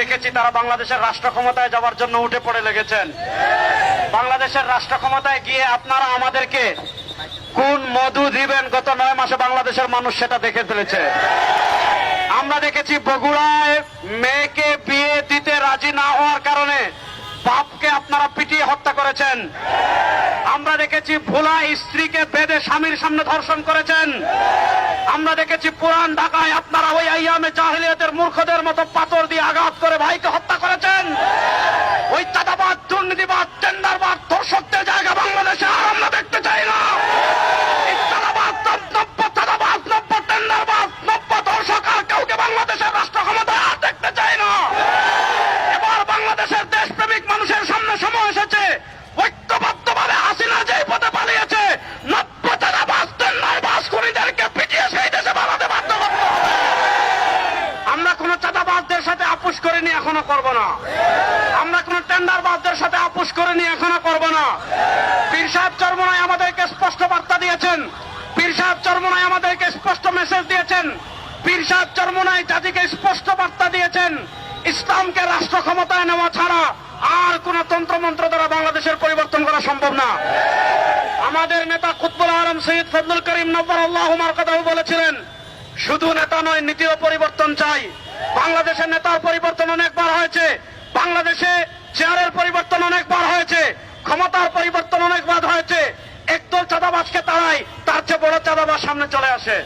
দেখেছি তারা বাংলাদেশের রাষ্ট্র ক্ষমতায় যাওয়ার জন্য উঠে পড়ে লেগেছেন। বাংলাদেশের রাষ্ট্র ক্ষমতায় গিয়ে আপনারা আমাদেরকে কোন মধু দিবেন গত 9 মাসে বাংলাদেশের মানুষ সেটা দেখে ফেলেছে। আমরা দেখেছি বগুড়ায় মেয়েকে বিয়ে দিতে রাজি না হওয়ার কারণে বাপকে আপনারা পিটিয়ে হত্যা করেছেন। আমরা দেখেছি ভোলায় স্ত্রীকে বেঁধে স্বামীর সামনে ধর্ষণ করেছেন। আমরা দেখেছি পুরান ঢাকায় আপনারা ওই আইয়ামে জাহেলিয়াতের মূর্খদের মতো পাথর দিয়ে আঘাত করে ভাইকে হত্যা করেছেন। ওই চাঁদাবাদ, দুর্নীতিবাদ, টেন্ডারবাদ, ধর্ষকদের জায়গা বাংলাদেশে আর আমরা দেখতে চাই না। এই চাঁদাবাদ, চাঁদাবাদ, টেন্ডারবাদ, ধর্ষক আর কাউকে বাংলাদেশের রাষ্ট্র ক্ষমতায় আর দেখতে চাই না। এবার বাংলাদেশের দেশপ্রেমিক মানুষের সামনে সময় এসেছে ঐক্যবদ্ধভাবে হাসিনা যেই পথে পালিয়েছে, নব্য চাঁদাবাজ, টেন্ডারবাজ খুনিদেরকে পিটিয়ে সেই দেশে বানাতে বাধ্য করতে হবে। আমরা কোন চাঁদাবাজদের সাথে আপোষ করিনি, এখনো করব না। আমরা কোন টেন্ডারবাজদের সাথে আপোষ করিনি, এখনো করব না। পীর সাহেব চরমোনাই আমাদেরকে স্পষ্ট বার্তা দিয়েছেন। পীর সাহেব চরমোনাই আমাদেরকে স্পষ্ট মেসেজ দিয়েছেন। পীর সাহেব চরমোনাই জাতিকে স্পষ্ট বার্তা দিয়েছেন, ইসলামকে রাষ্ট্র ক্ষমতায় নেওয়া ছাড়া আর কোন তন্ত্রমন্ত্র দ্বারা বাংলাদেশের পরিবর্তন করা সম্ভব না। আমাদের নেতা কুতুবুল আলম সৈয়দ ফজলুল করিম নব্বরাল্লাহু মারকাদাহু বলেছিলেন, শুধু নেতা নয়, নীতিও পরিবর্তন চাই। বাংলাদেশের নেতার পরিবর্তন অনেকবার হয়েছে, বাংলাদেশে চেয়ারের পরিবর্তন অনেকবার হয়েছে, ক্ষমতার পরিবর্তন অনেকবার হয়েছে। একদল চাঁদাবাজকে তাড়ায়, তার চেয়ে বড় চাঁদাবাজ সামনে চলে আসে।